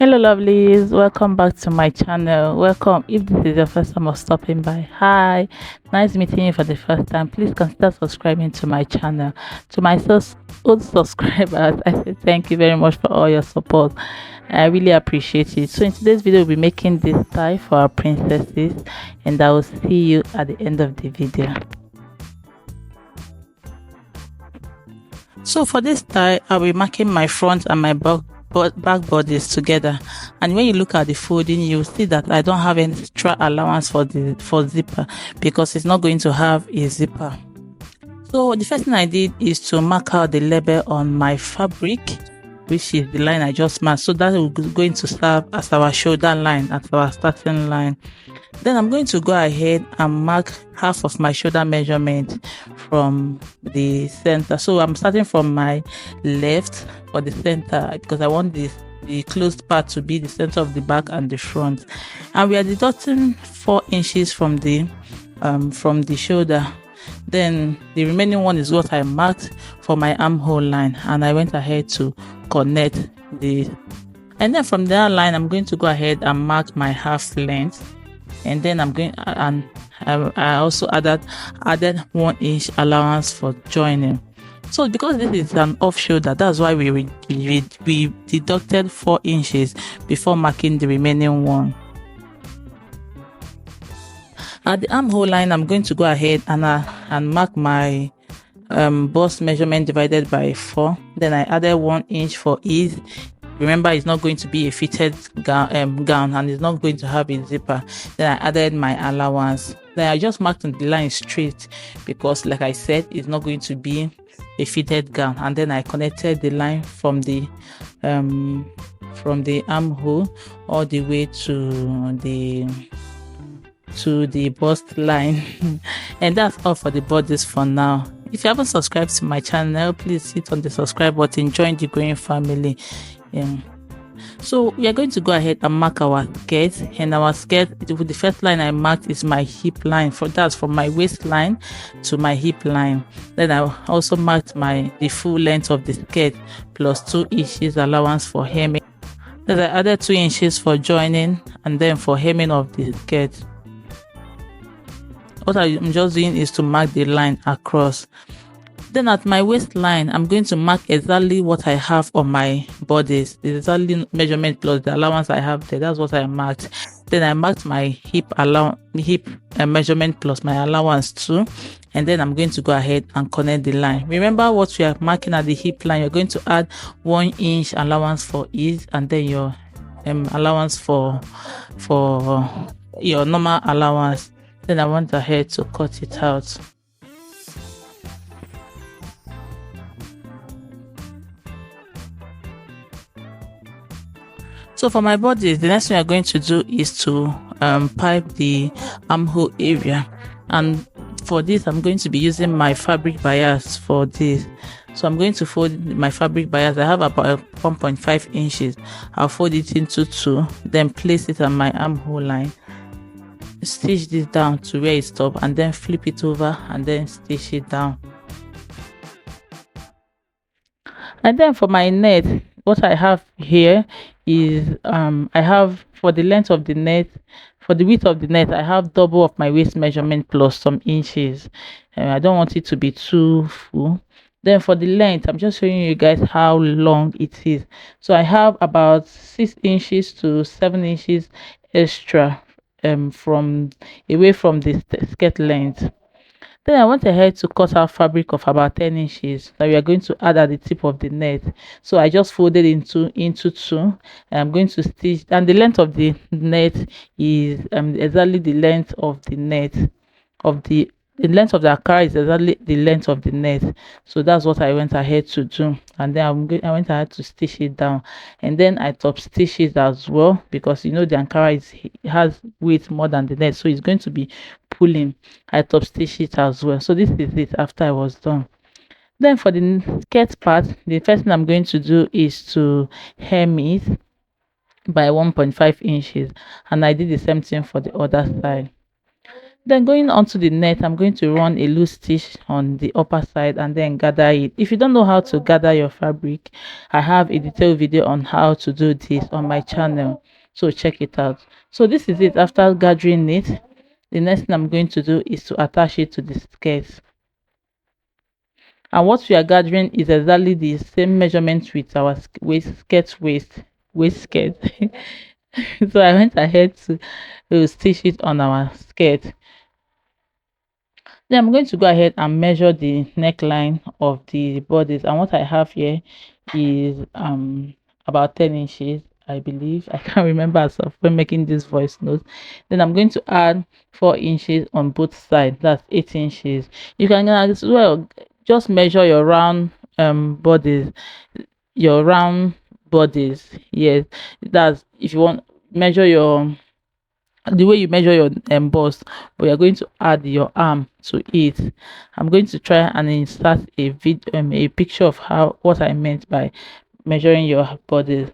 Hello lovelies, welcome back to my channel. Welcome if this is your first time of stopping by. Hi, nice meeting you for the first time. Please consider subscribing to my channel. To my old subscribers, I say thank you very much for all your support. I really appreciate it. So in today's video, we'll be making this tie for our princesses, and I will see you at the end of the video. So for this tie, I'll be marking my front and my back bodies together, and when you look at the folding, you'll see that I don't have any extra allowance for zipper because it's not going to have a zipper. So the first thing I did is to mark out the label on my fabric, which is the line I just marked. So that will going to serve as our shoulder line, as our starting line. Then I'm going to go ahead and mark half of my shoulder measurement from the center. So I'm starting from my left for the center because I want the closed part to be the center of the back and the front. And we are deducting 4 inches from the shoulder. Then the remaining one is what I marked for my armhole line, and I went ahead to connect and then from that line I'm going to go ahead and mark my half length, and then I'm going and I also added 1 inch allowance for joining. So because this is an off shoulder, that's why we deducted 4 inches before marking the remaining one. At the armhole line, I'm going to go ahead and mark my bust measurement divided by 4. Then I added 1 inch for ease. Remember, it's not going to be a fitted gown and it's not going to have a zipper. Then I added my allowance. Then I just marked the line straight because, like I said, it's not going to be a fitted gown. And then I connected the line from the armhole all the way to the bust line. And that's all for the bodice for now. If you haven't subscribed to my channel, please hit on the subscribe button, join the growing family. So we are going to go ahead and mark our skirt, and our skirt, the first line I marked is my hip line. That's from my waistline to my hip line. Then I also marked the full length of the skirt plus 2 inches allowance for hemming. Then I added 2 inches for joining and then for hemming of the skirt. What I'm just doing is to mark the line across. Then at my waistline, I'm going to mark exactly what I have on my bodice. The exactly measurement plus the allowance I have there. That's what I marked. Then I marked my hip measurement plus my allowance too. And then I'm going to go ahead and connect the line. Remember what we are marking at the hip line. You're going to add 1 inch allowance for ease, and then your allowance for your normal allowance. Then I went ahead to cut it out. So for my body, the next thing I'm going to do is to pipe the armhole area, and for this I'm going to be using my fabric bias for this. So I'm going to fold my fabric bias. I have about 1.5 inches. I'll fold it into 2, then place it on my armhole line, stitch this down to where it stops, and then flip it over and then stitch it down. And then for my net, what I have here is I have, for the length of the net, for the width of the net, I have double of my waist measurement plus some inches. I don't want it to be too full. Then for the length, I'm just showing you guys how long it is. So I have about 6 inches to 7 inches extra from the skirt length. Then I went ahead to cut out fabric of about 10 inches that we are going to add at the tip of the net. So I just folded into 2, and I'm going to stitch, and the length of the net is exactly the length of the net of the length of the Ankara is exactly the length of the net. So that's what I went ahead to do, and then I went ahead to stitch it down, and then I top stitch it as well because you know the Ankara has weight more than the net, so it's going to be pulling. I top stitch it as well. So this is it after I was done. Then for the skirt part, the first thing I'm going to do is to hem it by 1.5 inches, and I did the same thing for the other side. Then going on to the net, I'm going to run a loose stitch on the upper side and then gather it. If you don't know how to gather your fabric, I have a detailed video on how to do this on my channel, so check it out. So this is it. After gathering it, the next thing I'm going to do is to attach it to the skirt. And what we are gathering is exactly the same measurement with our waist skirt. So I went ahead to stitch it on our skirt. Then I'm going to go ahead and measure the neckline of the bodice, and what I have here is about 10 inches, I believe. I can't remember as of when making this voice note. Then I'm going to add 4 inches on both sides, that's 8 inches. You can as well just measure your round bodies, your round bodies. Yes, that's if you want measure your the way you measure your bust, but you're going to add your arm to it. I'm going to try and insert a picture of how what I meant by measuring your body.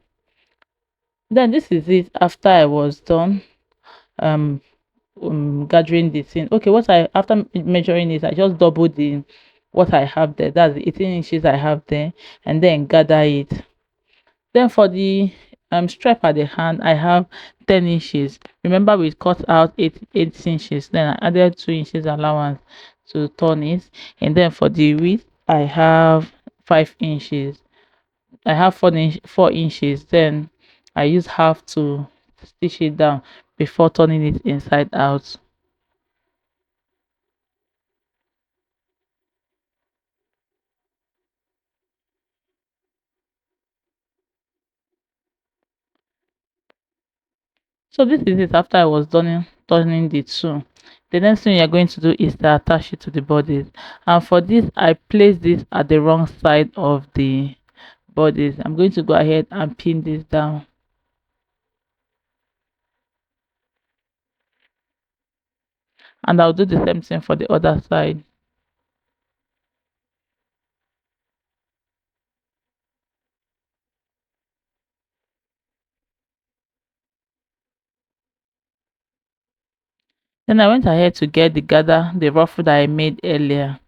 Then this is it after I was done um, gathering the thing. Okay, what I after measuring it, I just double the what I have there, that's the 18 inches I have there, and then gather it. Then for the strap at the hand, I have 10 inches. Remember we cut out 8 inches, then I added 2 inches allowance to turn it. And then for the width, I have 5 inches. I have 4 inches. Then I use half to stitch it down before turning it inside out. So this is it after I was done turning the two. The next thing you're going to do is to attach it to the bodies. And for this, I place this at the wrong side of the bodies. I'm going to go ahead and pin this down. And I'll do the same thing for the other side. Then I went ahead to get the ruffle that I made earlier.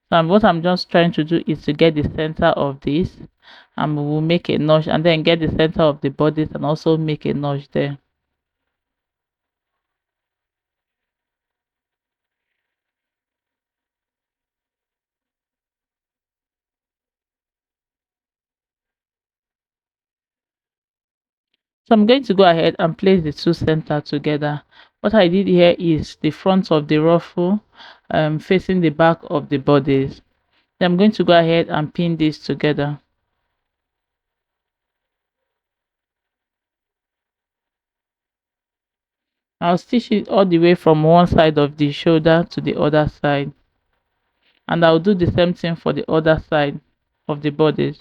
So what I'm just trying to do is to get the center of this, and we will make a notch, and then get the center of the bodies and also make a notch there. So I'm going to go ahead and place the two center together. What I did here is the front of the ruffle facing the back of the bodies. Then I'm going to go ahead and pin this together. I'll stitch it all the way from one side of the shoulder to the other side, and I'll do the same thing for the other side of the bodies.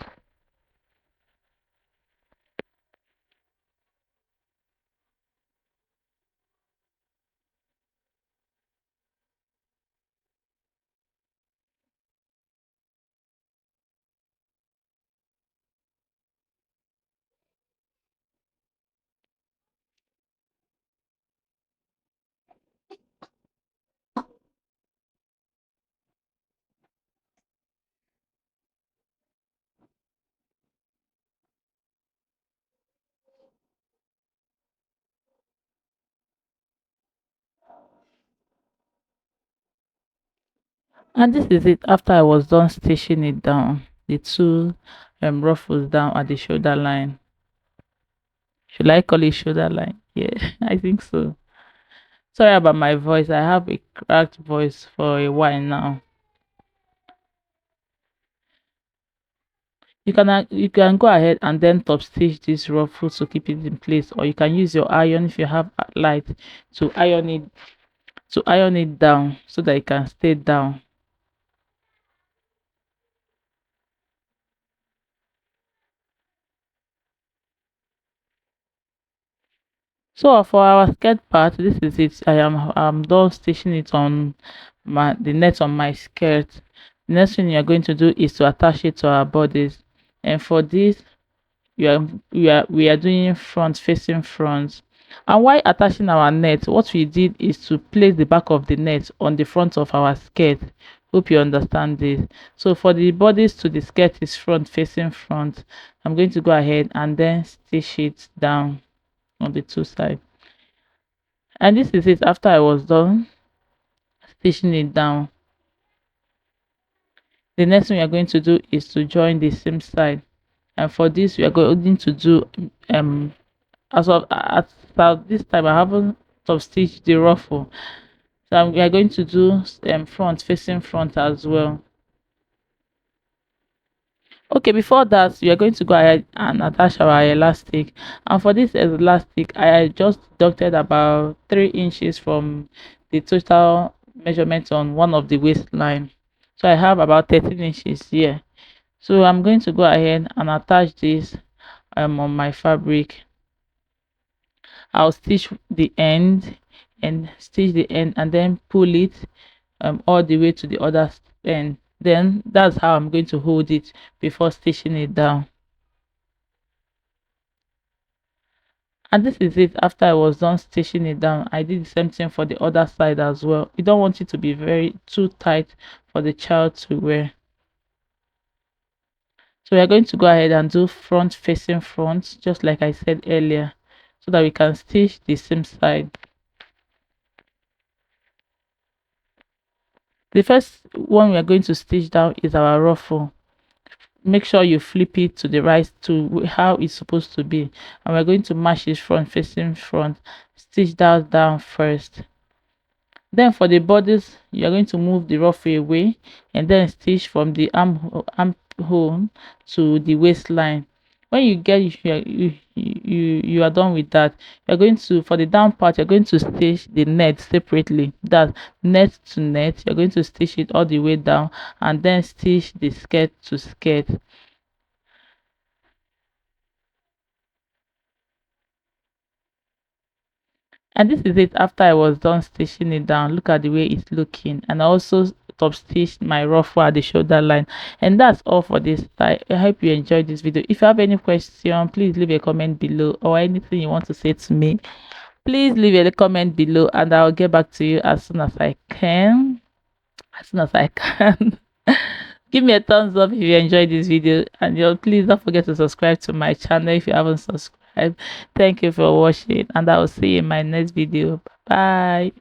And this is it after I was done stitching it down, the two ruffles down at the shoulder line. Should I call it shoulder line? Yeah, I think so. Sorry about my voice. I have a cracked voice for a while now. You can go ahead and then top stitch this ruffle to keep it in place, or you can use your iron if you have light to iron it down so that it can stay down. So for our skirt part, this is it. I'm done stitching it on the net on my skirt. The next thing you're going to do is to attach it to our bodies, and for this we are doing front facing front. And while attaching our net, what we did is to place the back of the net on the front of our skirt. Hope you understand this. So for the bodice to the skirt is front facing front. I'm going to go ahead and then stitch it down on the two sides. And this is it after I was done stitching it down. The next thing we are going to do is to join the same side. And for this we are going to do as of this time I haven't top stitched the ruffle, so we are going to do front facing front as well. Okay, before that we are going to go ahead and attach our elastic, and for this elastic I just deducted about 3 inches from the total measurement on one of the waistline, so I have about 13 inches here. So I'm going to go ahead and attach this on my fabric. I'll stitch the end and stitch the end and then pull it all the way to the other end. Then that's how I'm going to hold it before stitching it down. And this is it after I was done stitching it down. I did the same thing for the other side as well. You don't want it to be very too tight for the child to wear. So we are going to go ahead and do front facing front, just like I said earlier, so that we can stitch the same side. The first one we are going to stitch down is our ruffle. Make sure you flip it to the right to how it's supposed to be, and we're going to match it front facing front. Stitch that down first. Then for the bodice you are going to move the ruffle away and then stitch from the armhole to the waistline. When you get you are done with that, you're going to, for the down part, you're going to stitch the net separately. That net to net, you're going to stitch it all the way down and then stitch the skirt to skirt. And this is it after I was done stitching it down. Look at the way it's looking. And I also top stitched my ruffle at the shoulder line. And that's all for this time. I hope you enjoyed this video. If you have any question, please leave a comment below, or anything you want to say to me, please leave a comment below and I'll get back to you as soon as I can. Give me a thumbs up if you enjoyed this video, and please don't forget to subscribe to my channel if you haven't subscribed. Thank you for watching, and I will see you in my next video. Bye.